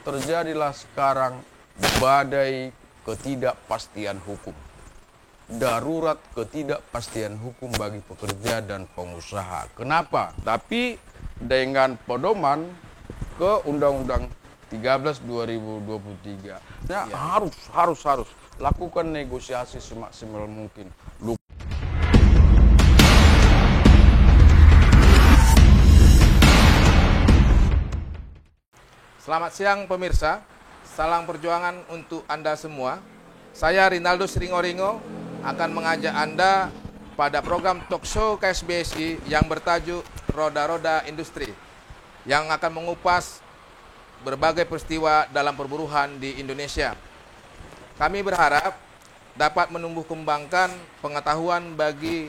Terjadilah sekarang badai ketidakpastian hukum. Darurat ketidakpastian hukum bagi pekerja dan pengusaha. Kenapa? Tapi dengan pedoman ke Undang-Undang 13 2023, ya, harus lakukan negosiasi semaksimal mungkin. Selamat siang pemirsa, salam perjuangan untuk Anda semua. Saya Rinaldo Sringoringo akan mengajak Anda pada program talk show KSBSI yang bertajuk Roda-Roda Industri, yang akan mengupas berbagai peristiwa dalam perburuhan di Indonesia. Kami berharap dapat menumbuh kembangkan pengetahuan bagi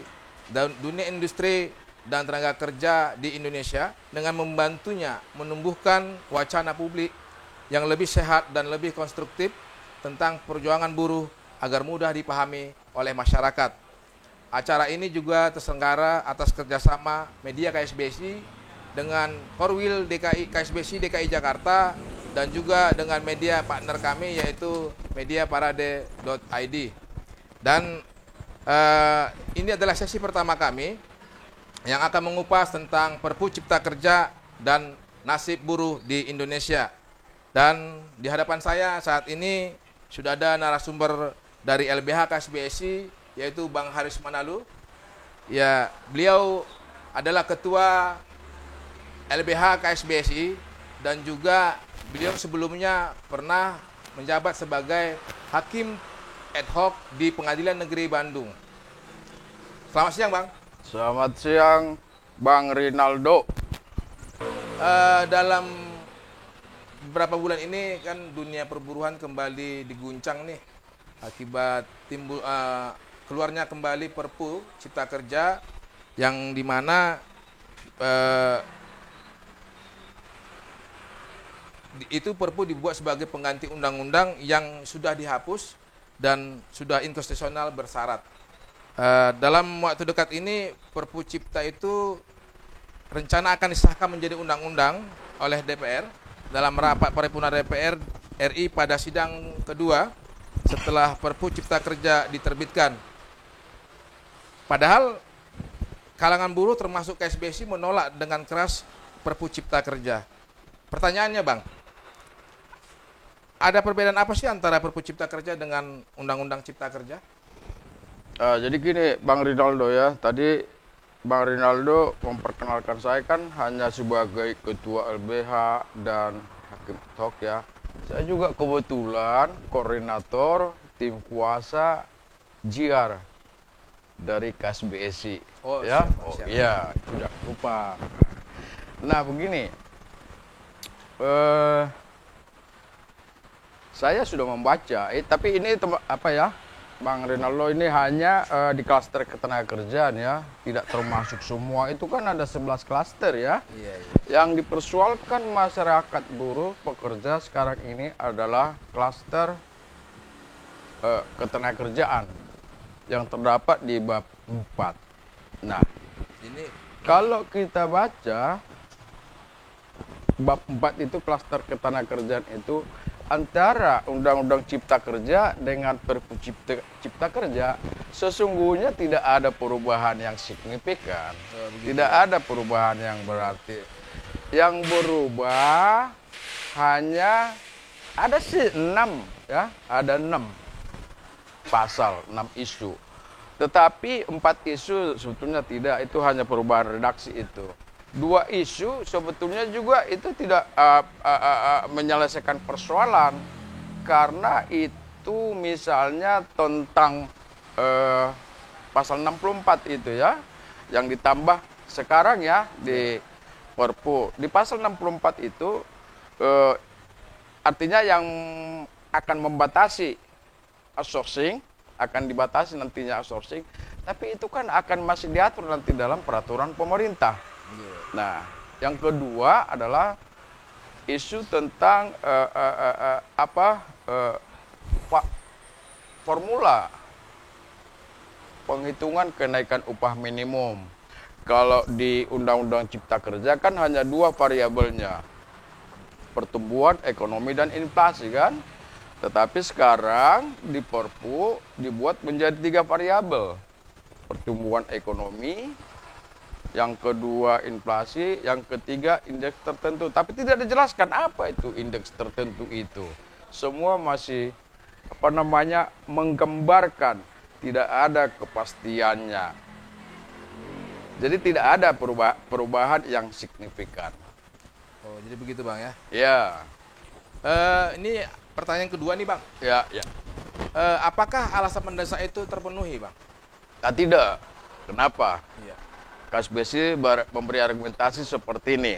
dunia industri dan tenaga kerja di Indonesia dengan membantunya menumbuhkan wacana publik yang lebih sehat dan lebih konstruktif tentang perjuangan buruh agar mudah dipahami oleh masyarakat. Acara ini juga terselenggara atas kerjasama media KSBSI dengan Korwil DKI KSBSI DKI Jakarta dan juga dengan media partner kami yaitu mediaparade.id. Dan ini adalah sesi pertama kami yang akan mengupas tentang Perpu Cipta Kerja dan nasib buruh di Indonesia. Dan di hadapan saya saat ini sudah ada narasumber dari LBH KSBSI yaitu Bang Haris Manalu. Ya, beliau adalah ketua LBH KSBSI dan juga beliau sebelumnya pernah menjabat sebagai hakim ad hoc di Pengadilan Negeri Bandung. Selamat siang, Bang. Selamat siang, Bang Rinaldo. Dalam beberapa bulan ini kan dunia perburuhan kembali diguncang nih akibat keluarnya kembali Perpu Cipta Kerja yang dimana itu Perpu dibuat sebagai pengganti undang-undang yang sudah dihapus dan sudah inkonstitusional bersyarat. Dalam waktu dekat ini Perpu Cipta itu rencana akan disahkan menjadi undang-undang oleh DPR dalam rapat paripurna DPR RI pada sidang kedua setelah Perpu Cipta Kerja diterbitkan. Padahal kalangan buruh termasuk KSBSI menolak dengan keras Perpu Cipta Kerja. Pertanyaannya, Bang, ada perbedaan apa sih antara Perpu Cipta Kerja dengan Undang-Undang Cipta Kerja? Jadi gini, Bang Rinaldo ya, tadi Bang Rinaldo memperkenalkan saya kan hanya sebagai ketua LBH dan hakim ad hoc ya. Saya juga kebetulan koordinator tim kuasa JIAR dari KSBSI. Oh, ya, siap. Iya, sudah lupa. Nah begini, saya sudah membaca, tapi ini apa ya? Bang Rinaldo, ini hanya di klaster ketenagakerjaan ya, tidak termasuk semua. Itu kan ada 11 klaster ya. Iya. Yang dipersoalkan masyarakat buruh pekerja sekarang ini adalah klaster ketenagakerjaan yang terdapat di bab 4. Nah, Ini kalau kita baca bab 4 itu klaster ketenagakerjaan itu antara Undang-Undang Cipta Kerja dengan Perpu Cipta Kerja sesungguhnya tidak ada perubahan yang signifikan, tidak ada perubahan yang berarti. Yang berubah hanya ada sih 6 ya, ada 6 pasal, 6 isu. Tetapi 4 isu sebetulnya tidak, itu hanya perubahan redaksi itu. 2 isu sebetulnya juga itu tidak menyelesaikan persoalan, karena itu misalnya tentang pasal 64 itu ya, yang ditambah sekarang ya di Perpu. Di pasal 64 itu artinya yang akan membatasi outsourcing, akan dibatasi nantinya outsourcing, tapi itu kan akan masih diatur nanti dalam peraturan pemerintah. Nah, yang kedua adalah isu tentang formula penghitungan kenaikan upah minimum. Kalau di Undang-Undang Cipta Kerja kan hanya 2 variabelnya. pertumbuhan ekonomi dan inflasi kan. Tetapi sekarang di Perpu dibuat menjadi 3 variabel. Pertumbuhan ekonomi, yang kedua inflasi, yang ketiga indeks tertentu. Tapi tidak dijelaskan apa itu indeks tertentu itu. Semua masih menggambarkan, tidak ada kepastiannya. Jadi tidak ada perubahan yang signifikan. Oh, jadi begitu Bang ya. Ya. Ini pertanyaan kedua nih Bang. Ya. Apakah alasan mendesak itu terpenuhi Bang? Tidak. Kenapa? Iya. KSBSI memberi argumentasi seperti ini.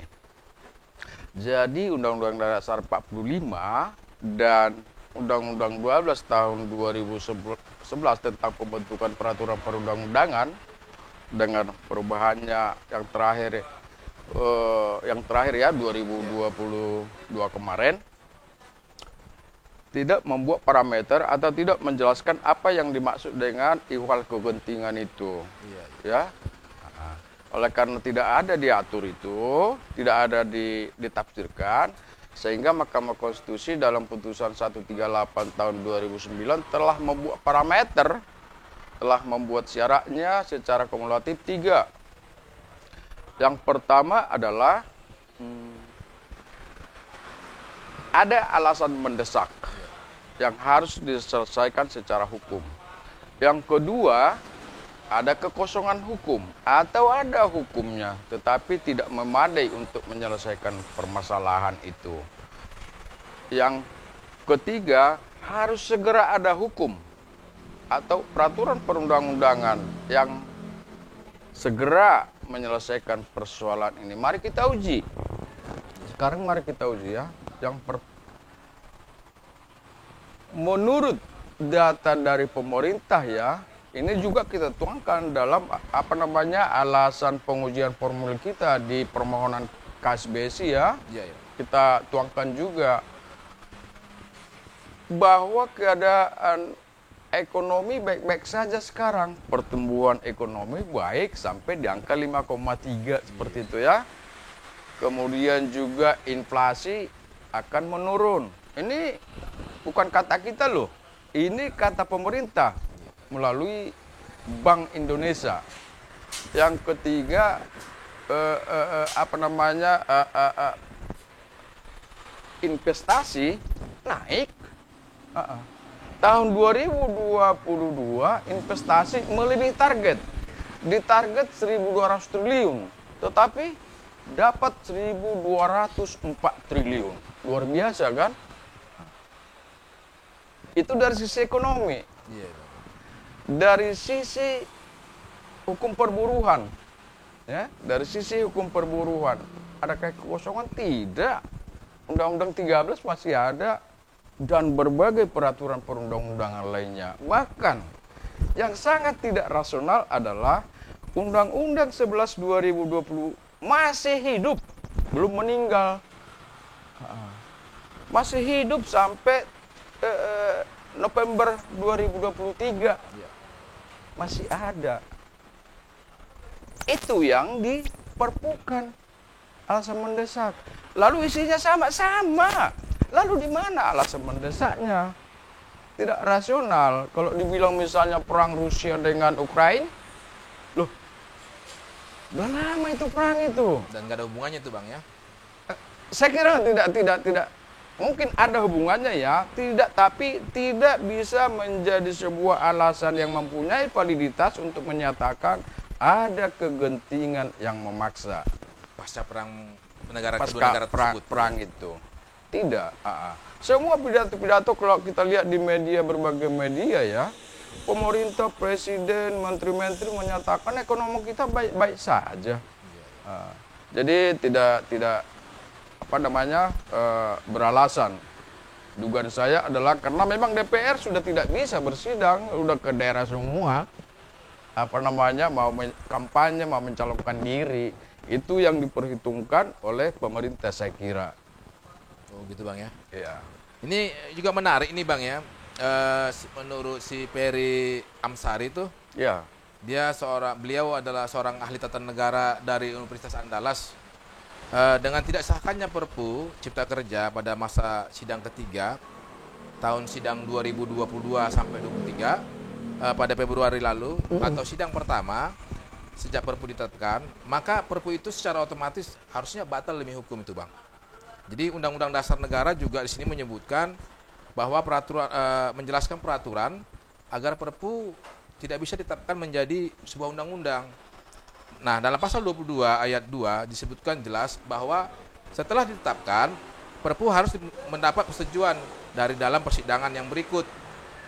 Jadi Undang-Undang Dasar 45 dan Undang-Undang 12 tahun 2011 tentang pembentukan peraturan perundang-undangan dengan perubahannya yang terakhir ya 2022 kemarin tidak membuat parameter atau tidak menjelaskan apa yang dimaksud dengan ihwal kegentingan itu. Iya. Ya. Oleh karena tidak ada diatur itu, tidak ada ditafsirkan, sehingga Mahkamah Konstitusi dalam putusan 138 tahun 2009 telah membuat parameter, telah membuat syaratnya secara kumulatif 3. Yang pertama adalah ada alasan mendesak yang harus diselesaikan secara hukum. Yang kedua, ada kekosongan hukum atau ada hukumnya tetapi tidak memadai untuk menyelesaikan permasalahan itu. Yang ketiga, harus segera ada hukum atau peraturan perundang-undangan yang segera menyelesaikan persoalan ini. Mari kita uji. Sekarang mari kita uji ya. Menurut data dari pemerintah ya, ini juga kita tuangkan dalam alasan pengujian formulir kita di permohonan KSBSI ya. Iya. Kita tuangkan juga bahwa keadaan ekonomi baik-baik saja sekarang. Pertumbuhan ekonomi baik sampai di angka 5,3 seperti itu ya. Kemudian juga inflasi akan menurun. Ini bukan kata kita loh. Ini kata pemerintah melalui Bank Indonesia. Yang ketiga investasi naik. Tahun 2022 investasi melebihi target. Di target 1.200 triliun, tetapi dapat 1.204 triliun. Luar biasa kan? Itu dari sisi ekonomi. Iya. Dari sisi hukum perburuhan, ya, dari sisi hukum perburuhan, ada kekosongan? Tidak. Undang-Undang 13 masih ada dan berbagai peraturan perundang-undangan lainnya. Bahkan yang sangat tidak rasional adalah Undang-Undang 11 2020 masih hidup, belum meninggal, masih hidup sampai November 2023. Masih ada. Itu yang diperpukan alasan mendesak. Lalu isinya sama-sama. Lalu di mana alasan mendesaknya? Tidak rasional. Kalau dibilang misalnya perang Rusia dengan Ukraina, loh, udah lama itu perang itu. Dan nggak ada hubungannya tuh Bang ya? Saya kira tidak. Mungkin ada hubungannya ya, tapi tidak bisa menjadi sebuah alasan yang mempunyai validitas untuk menyatakan ada kegentingan yang memaksa. Pasca perang kedua negara tersebut. Perang itu. Tidak. Semua pidato-pidato kalau kita lihat di media, berbagai media ya, pemerintah, presiden, menteri-menteri menyatakan ekonomi kita baik-baik saja. Jadi tidak beralasan. Dugaan saya adalah karena memang DPR sudah tidak bisa bersidang, sudah ke daerah semua. Mau kampanye, mau mencalonkan diri. Itu yang diperhitungkan oleh pemerintah saya kira. Oh gitu Bang ya. Iya. Ini juga menarik nih Bang ya. Menurut si Peri Amsari tuh, Ya. beliau adalah seorang ahli tata negara dari Universitas Andalas. Dengan tidak sahkannya Perpu Cipta Kerja pada masa sidang ketiga tahun sidang 2022 sampai 23 pada Februari lalu atau sidang pertama sejak Perpu ditetapkan, maka Perpu itu secara otomatis harusnya batal demi hukum itu, Bang. Jadi Undang-Undang Dasar Negara juga di sini menyebutkan bahwa peraturan menjelaskan peraturan agar Perpu tidak bisa ditetapkan menjadi sebuah undang-undang. Nah, dalam pasal 22 ayat 2 disebutkan jelas bahwa setelah ditetapkan, Perpu harus mendapat persetujuan dari dalam persidangan yang berikut.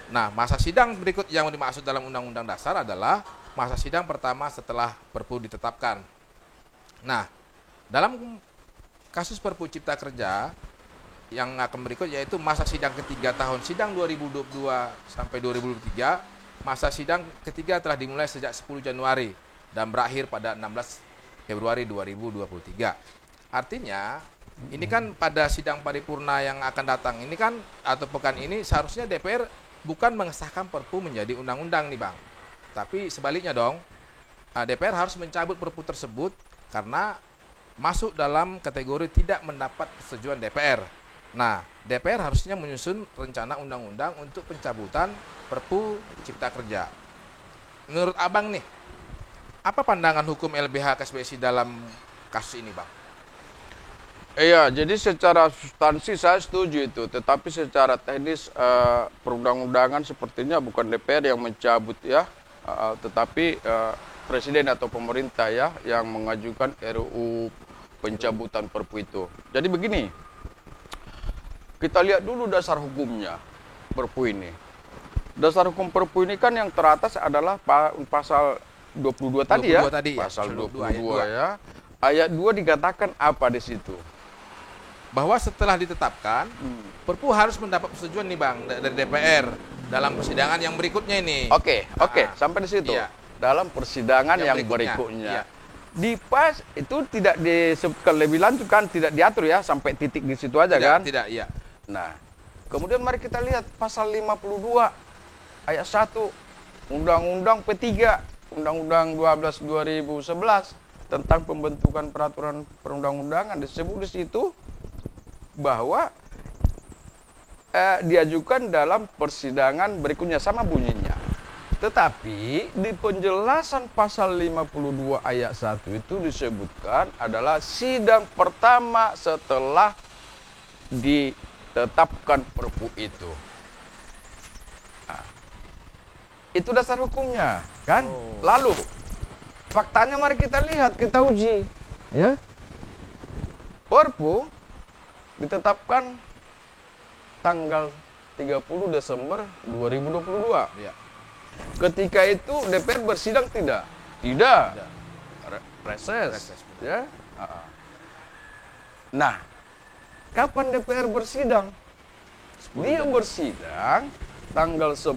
Nah, masa sidang berikut yang dimaksud dalam Undang-Undang Dasar adalah masa sidang pertama setelah Perpu ditetapkan. Nah, dalam kasus Perpu Cipta Kerja yang akan berikut yaitu masa sidang ketiga tahun sidang 2022 sampai 2023, masa sidang ketiga telah dimulai sejak 10 Januari dan berakhir pada 16 Februari 2023. Artinya, ini kan pada sidang paripurna yang akan datang ini kan atau pekan ini seharusnya DPR bukan mengesahkan Perpu menjadi undang-undang nih, Bang. Tapi sebaliknya dong, DPR harus mencabut Perpu tersebut karena masuk dalam kategori tidak mendapat persetujuan DPR. Nah, DPR harusnya menyusun rencana undang-undang untuk pencabutan Perpu Cipta Kerja. Menurut Abang nih, apa pandangan hukum LBH KSBSI dalam kasus ini, Bang? Iya, jadi secara substansi saya setuju itu, tetapi secara teknis perundang-undangan sepertinya bukan DPR yang mencabut ya, tetapi Presiden atau pemerintah ya yang mengajukan RUU pencabutan Perpu itu. Jadi begini, kita lihat dulu dasar hukumnya Perpu ini. Dasar hukum Perpu ini kan yang teratas adalah pasal 22 tadi ya. Pasal 22 ya. Ayat 2 dikatakan apa di situ? Bahwa setelah ditetapkan, Perpu harus mendapat persetujuan nih, Bang, dari DPR dalam persidangan yang berikutnya ini. Oke, sampai di situ. Iya. Dalam persidangan yang berikutnya. Iya. Di pas itu tidak disebutkan lebih lanjut kan, tidak diatur ya sampai titik di situ aja kan? Tidak, iya. Nah, kemudian mari kita lihat pasal 52 ayat 1 Undang-Undang P3, Undang-Undang 12 2011 tentang pembentukan peraturan perundang-undangan, disebut di situ bahwa diajukan dalam persidangan berikutnya sama bunyinya. Tetapi di penjelasan pasal 52 ayat 1 itu disebutkan adalah sidang pertama setelah ditetapkan Perpu itu. Nah, itu dasar hukumnya, kan? Lalu faktanya mari kita lihat, kita uji, ya. Perpu ditetapkan tanggal 30 Desember 2022. Iya. Ketika itu DPR bersidang tidak? Tidak. Reses. Ya. Nah, kapan DPR bersidang? Dia bersidang tanggal 10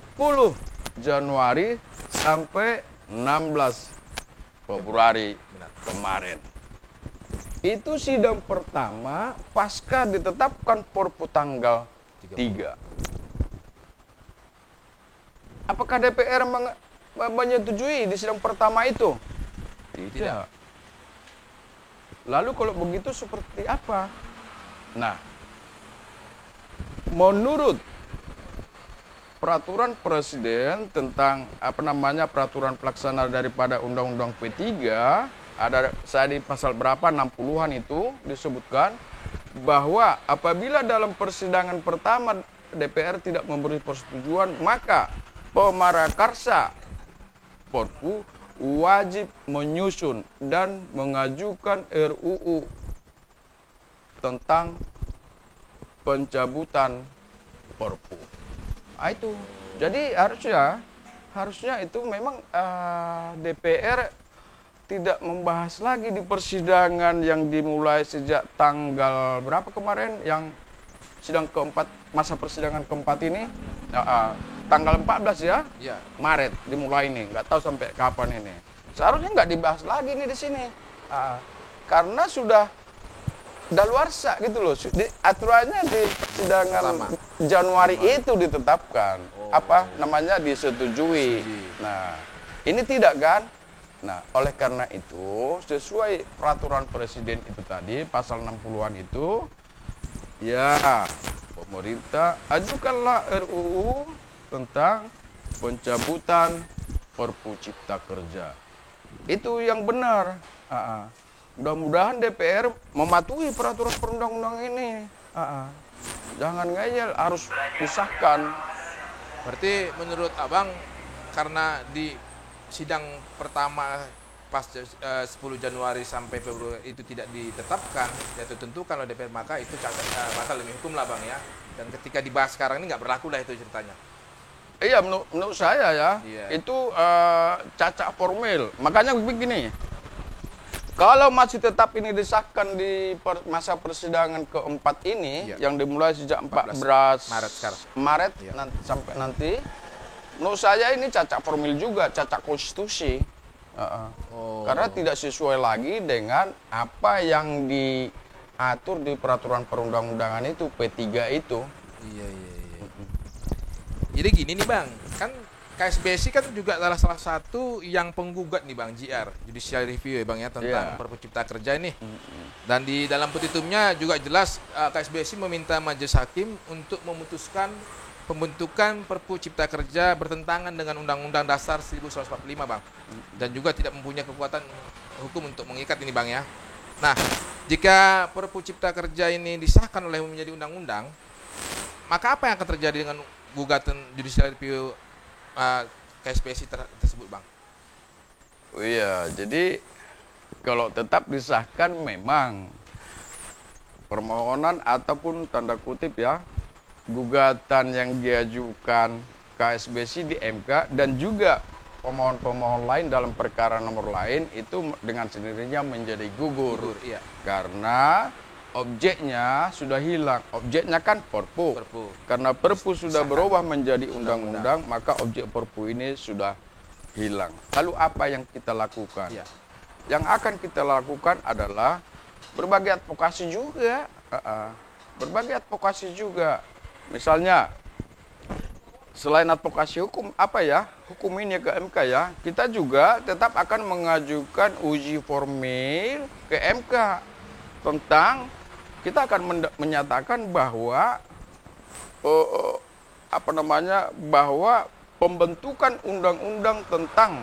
Januari sampai 16 Februari kemarin. Itu sidang pertama pasca ditetapkan Perpu tanggal 3. Apakah DPR menyetujui di sidang pertama itu? Tidak. Lalu kalau begitu seperti apa? Nah, menurut peraturan Presiden tentang peraturan pelaksana daripada Undang-Undang P3, ada saya di pasal berapa 60-an itu disebutkan bahwa apabila dalam persidangan pertama DPR tidak memberi persetujuan, maka pemarakarsa Perpu wajib menyusun dan mengajukan RUU tentang pencabutan Perpu. Nah, itu. Jadi harusnya itu memang DPR tidak membahas lagi di persidangan yang dimulai sejak tanggal berapa kemarin yang sidang keempat, masa persidangan keempat ini tanggal 14 ya, Maret dimulai ini, nggak tahu sampai kapan ini. Seharusnya nggak dibahas lagi nih di sini, karena sudah daluarsa gitu loh. Aturannya di persidangan Januari itu ditetapkan, disetujui. Nah, ini tidak kan? Nah, oleh karena itu, sesuai peraturan presiden itu tadi, pasal 60-an itu, ya, pemerintah ajukanlah RUU tentang pencabutan Perpu Cipta Kerja. Itu yang benar. Mudah-mudahan DPR mematuhi peraturan perundang-undang ini. Jangan ngeyel, harus disahkan. Berarti menurut Abang, karena di sidang pertama pas 10 Januari sampai Februari itu tidak ditetapkan, ya tentu kalau DPR maka itu batal demi hukum lah Bang ya. Dan ketika dibahas sekarang ini nggak berlaku lah itu ceritanya. Iya, menurut saya ya, Iya. itu cacat formil. Makanya begini, kalau masih tetap ini disahkan di masa persidangan keempat ini, Iya. yang dimulai sejak 14 Maret sekarang. Maret Iya. sampai nanti, menurut saya ini cacat formil juga, cacat konstitusi. Oh. Karena tidak sesuai lagi dengan apa yang diatur di peraturan perundang-undangan itu, P3 itu. Iya. Jadi gini nih Bang, kan KSBSI kan juga adalah salah satu yang penggugat nih Bang, JR, Judicial Review ya Bang ya, tentang Perpu Cipta Kerja ini. Dan di dalam petitumnya juga jelas KSBSI meminta Majelis Hakim untuk memutuskan pembentukan Perpu Cipta Kerja bertentangan dengan Undang-Undang Dasar 1945 Bang. Dan juga tidak mempunyai kekuatan hukum untuk mengikat ini Bang ya. Nah, jika Perpu Cipta Kerja ini disahkan oleh menjadi undang-undang, maka apa yang akan terjadi dengan gugatan Judicial Review KSBSI tersebut Bang? Oh iya, jadi kalau tetap disahkan memang permohonan ataupun tanda kutip ya, gugatan yang diajukan KSBSI di MK dan juga pemohon-pemohon lain dalam perkara nomor lain itu dengan sendirinya menjadi gugur. Iya. Karena objeknya sudah hilang. Objeknya kan Perpu. Karena Perpu sudah berubah menjadi undang-undang, maka objek Perpu ini sudah hilang. Lalu apa yang kita lakukan? Iya. Yang akan kita lakukan adalah berbagai advokasi juga. Berbagai advokasi juga. Misalnya, selain advokasi hukum, apa ya? Hukum ini ke MK ya. Kita juga tetap akan mengajukan uji formil ke MK tentang kita akan menyatakan bahwa bahwa pembentukan undang-undang tentang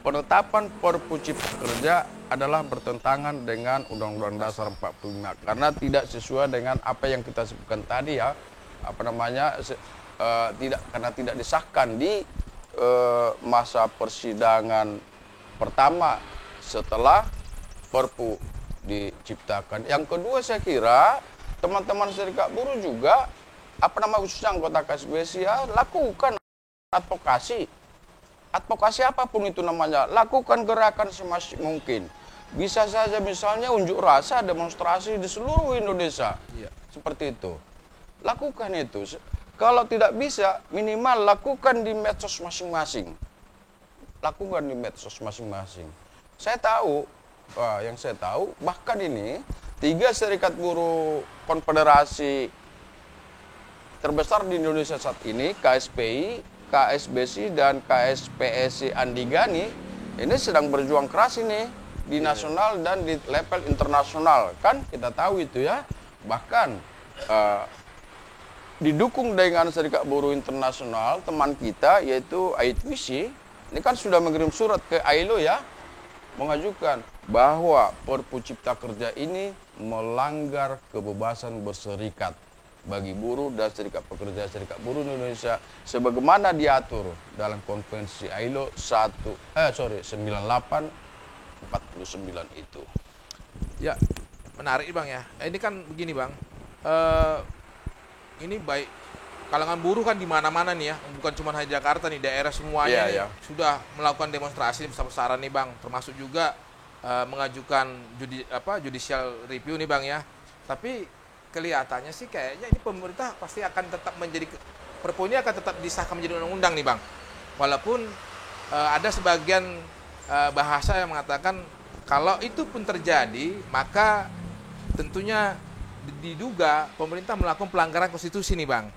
penetapan Perpu Cipta Kerja adalah bertentangan dengan Undang-Undang Dasar 45 karena tidak sesuai dengan apa yang kita sebutkan tadi ya, karena tidak disahkan di masa persidangan pertama setelah Perpu diciptakan. Yang kedua saya kira teman-teman serikat buruh juga khususnya anggota KSBSI ya, lakukan advokasi. Advokasi apapun itu namanya, lakukan gerakan semasif mungkin. Bisa saja misalnya unjuk rasa, demonstrasi di seluruh Indonesia. Iya. Seperti itu. Lakukan itu. Kalau tidak bisa, minimal lakukan di medsos masing-masing. Lakukan di medsos masing-masing. Yang saya tahu, bahkan ini 3 serikat buruh konfederasi terbesar di Indonesia saat ini, KSPI, KSBSI, dan KSPSI Andigani, ini sedang berjuang keras ini di nasional dan di level internasional. Kan kita tahu itu ya, bahkan didukung dengan serikat buruh internasional, teman kita yaitu ITWC, ini kan sudah mengirim surat ke ILO ya, mengajukan bahwa Perpu Cipta Kerja ini melanggar kebebasan berserikat bagi buruh dan serikat pekerja serikat buruh Indonesia sebagaimana diatur dalam konvensi ILO 9849 itu. Ya, menarik Bang ya. Ini kan begini Bang, ini baik kalangan buruh kan di mana-mana nih ya, bukan cuma hanya Jakarta nih, daerah semuanya nih, sudah melakukan demonstrasi besar-besaran nih Bang, termasuk juga mengajukan judicial review nih Bang ya. Tapi kelihatannya sih kayaknya ini pemerintah pasti akan tetap menjadi, Perpu ini akan tetap disahkan menjadi undang-undang nih Bang. Walaupun ada sebagian bahasa yang mengatakan kalau itu pun terjadi, maka tentunya diduga pemerintah melakukan pelanggaran konstitusi nih Bang.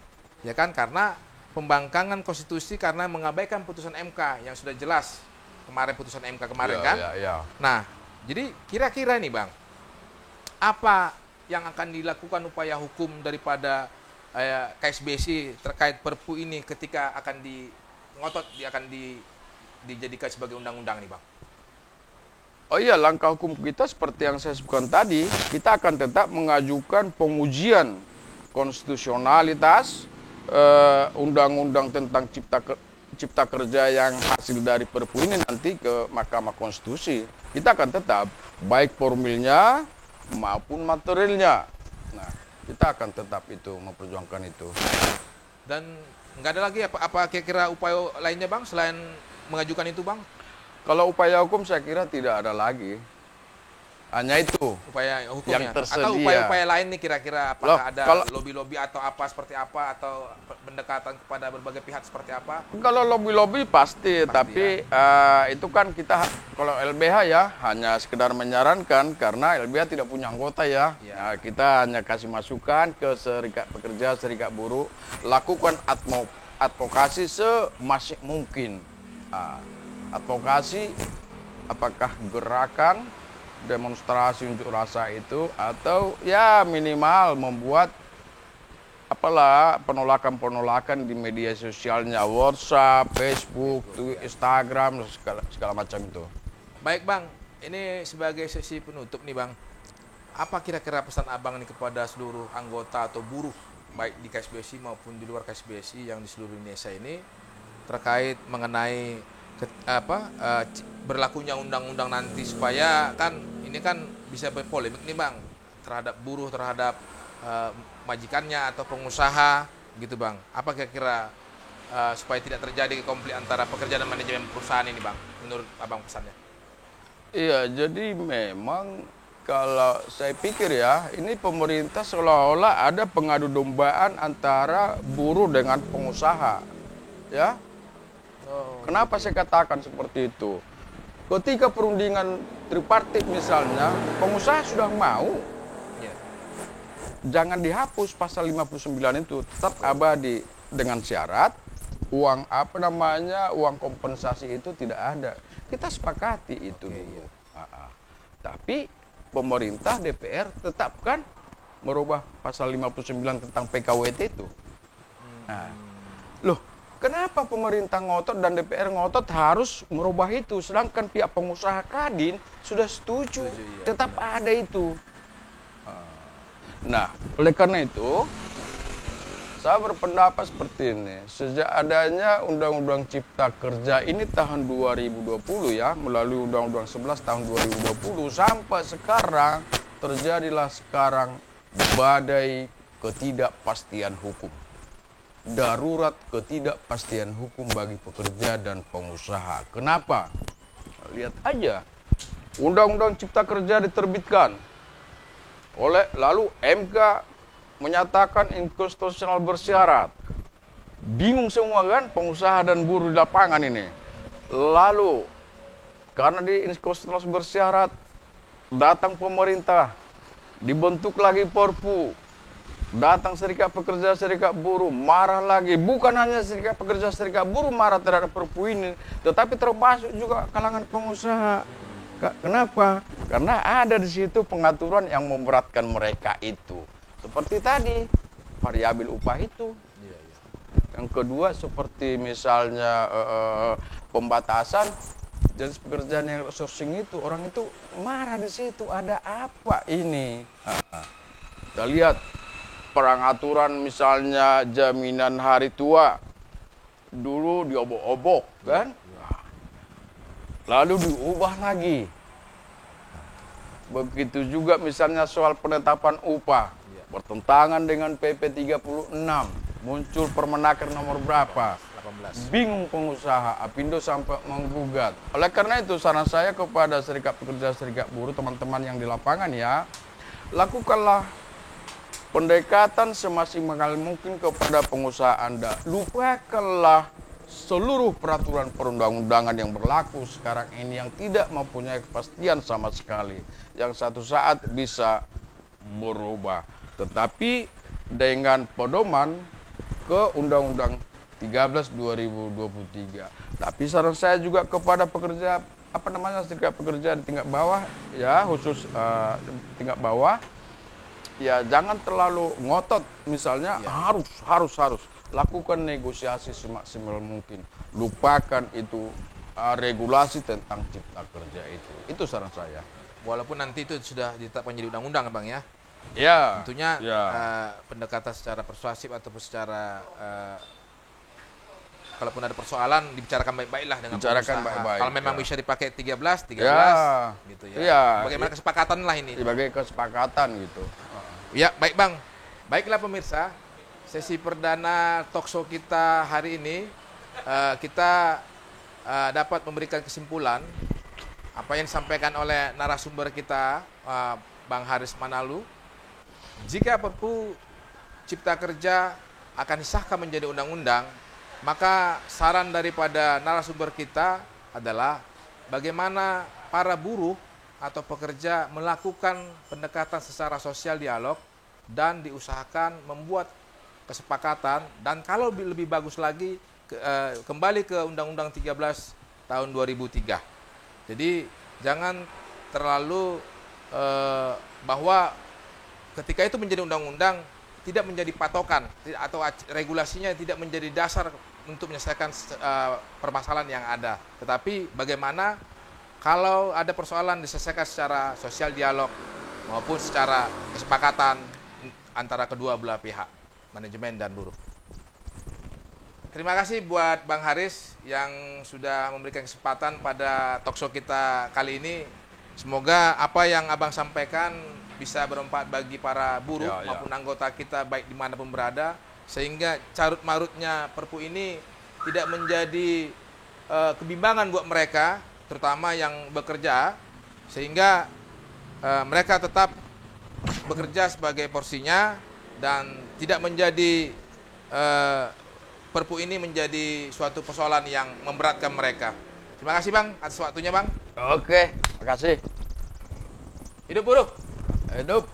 Ya kan, karena pembangkangan konstitusi karena mengabaikan putusan MK yang sudah jelas kemarin putusan MK kemarin Ya, kan. ya, ya. Nah, jadi kira-kira nih Bang, apa yang akan dilakukan upaya hukum daripada KSBSI terkait Perpu ini ketika akan dijadikan sebagai undang-undang nih Bang? Oh iya, langkah hukum kita seperti yang saya sebutkan tadi, kita akan tetap mengajukan pengujian konstitusionalitas undang-undang tentang cipta kerja yang hasil dari Perpu ini nanti ke Mahkamah Konstitusi. Kita akan tetap baik formilnya maupun materialnya. Nah, kita akan tetap itu memperjuangkan itu. Dan nggak ada lagi apa kira-kira upaya lainnya Bang selain mengajukan itu Bang? Kalau upaya hukum saya kira tidak ada lagi. Hanya itu. Upaya hukumnya yang tersedia. atau upaya-upaya lain nih kira-kira apakah Loh, ada kalau- lobby-lobby atau apa seperti apa atau pendekatan kepada berbagai pihak seperti apa? Kalau lobby-lobby pasti, tapi itu kan kita kalau LBH ya hanya sekedar menyarankan karena LBH tidak punya anggota ya. Iya. Nah, kita hanya kasih masukan ke serikat pekerja, serikat buruh, lakukan advokasi semasih mungkin. Advokasi apakah gerakan demonstrasi unjuk rasa itu atau ya minimal membuat apalah penolakan-penolakan di media sosialnya, WhatsApp, Facebook, Instagram, segala macam itu. Baik Bang, ini sebagai sesi penutup nih Bang. Apa kira-kira pesan Abang nih kepada seluruh anggota atau buruh baik di KSBSI maupun di luar KSBSI yang di seluruh Indonesia ini terkait mengenai berlakunya undang-undang nanti supaya kan ini kan bisa berpolemik nih Bang terhadap buruh, terhadap majikannya atau pengusaha gitu Bang. Apa kira-kira supaya tidak terjadi konflik antara pekerja dan manajemen perusahaan ini Bang menurut Abang pesannya? Iya, jadi memang kalau saya pikir ya, ini pemerintah seolah-olah ada pengadu dombaan antara buruh dengan pengusaha. Ya. Kenapa saya katakan seperti itu? Ketika perundingan tripartit misalnya, pengusaha sudah mau, Ya. jangan dihapus pasal 59 itu, tetap abadi dengan syarat uang uang kompensasi itu tidak ada. Kita sepakati itu dulu. Tapi pemerintah DPR tetapkan merubah pasal 59 tentang PKWT itu. Nah, loh, kenapa pemerintah ngotot dan DPR ngotot harus merubah itu, sedangkan pihak pengusaha Kadin sudah setuju, tetap ada itu. Nah, oleh karena itu, saya berpendapat seperti ini. Sejak adanya Undang-Undang Cipta Kerja ini tahun 2020 ya, melalui Undang-Undang 11 tahun 2020 sampai sekarang terjadilah sekarang badai ketidakpastian hukum. Darurat ketidakpastian hukum bagi pekerja dan pengusaha. Kenapa? Lihat aja. Undang-Undang Cipta Kerja diterbitkan lalu MK menyatakan inkonstitusional bersyarat. Bingung semua kan pengusaha dan buruh di lapangan ini. Lalu karena di inkonstitusional bersyarat datang pemerintah, dibentuk lagi Perpu. Datang serikat pekerja, serikat buruh, marah lagi. Bukan hanya serikat pekerja, serikat buruh marah terhadap Perpu ini, tetapi termasuk juga kalangan pengusaha. Kenapa? Karena ada di situ pengaturan yang memberatkan mereka itu. Seperti tadi, variabel upah itu. Yang kedua seperti misalnya pembatasan jenis pekerjaan yang outsourcing itu, orang itu marah di situ. Ada apa ini? Kita lihat perangaturan misalnya jaminan hari tua. Dulu diobok-obok kan? Lalu diubah lagi. Begitu juga misalnya soal penetapan upah. Bertentangan dengan PP 36. Muncul Permenaker nomor berapa? 18. Bingung pengusaha, Apindo sampai menggugat. Oleh karena itu saran saya kepada serikat pekerja, serikat buruh, teman-teman yang di lapangan ya, lakukanlah pendekatan semaksimal mungkin kepada pengusaha Anda. Lupakanlah seluruh peraturan perundang-undangan yang berlaku sekarang ini yang tidak mempunyai kepastian sama sekali. Yang satu saat bisa berubah. Tetapi dengan pedoman ke Undang-Undang 13/2023. Tapi saran saya juga kepada pekerja serikat pekerja di tingkat bawah ya, khusus tingkat bawah ya, jangan terlalu ngotot. Misalnya harus lakukan negosiasi semaksimal mungkin. Lupakan itu regulasi tentang cipta kerja itu. Itu saran saya. Walaupun nanti itu sudah ditetapkan menjadi undang-undang, Bang ya. Ya. Tentunya ya. pendekatan secara persuasif ataupun secara kalaupun ada persoalan dibicarakan baik-baiklah dengan Bicarakan pengusaha. baik-baik, Kalau memang ya. bisa dipakai 13 Ya. gitu ya. Ya. Bagaimana kesepakatan lah ini. Sebagai kesepakatan gitu. Ya, baik Bang. Baiklah pemirsa, sesi perdana talkshow kita hari ini kita dapat memberikan kesimpulan apa yang disampaikan oleh narasumber kita, Bang Haris Manalu. Jika Perpu Cipta Kerja akan disahkan menjadi undang-undang, maka saran daripada narasumber kita adalah bagaimana para buruh atau pekerja melakukan pendekatan secara sosial dialog dan diusahakan membuat kesepakatan, dan kalau lebih bagus lagi kembali ke Undang-Undang 13 tahun 2003. Jadi jangan terlalu bahwa ketika itu menjadi undang-undang tidak menjadi patokan atau regulasinya tidak menjadi dasar untuk menyelesaikan permasalahan yang ada. Tetapi bagaimana kalau ada persoalan diselesaikan secara sosial dialog maupun secara kesepakatan antara kedua belah pihak, manajemen dan buruh. Terima kasih buat Bang Haris yang sudah memberikan kesempatan pada talkshow kita kali ini. Semoga apa yang Abang sampaikan bisa bermanfaat bagi para buruh maupun anggota kita baik dimanapun berada, sehingga carut marutnya Perpu ini tidak menjadi kebimbangan buat mereka, terutama yang bekerja, sehingga mereka tetap bekerja sebagai porsinya dan tidak menjadi Perpu ini menjadi suatu persoalan yang memberatkan mereka. Terima kasih Bang atas waktunya Bang. Oke, makasih. Hidup buruh. Hidup.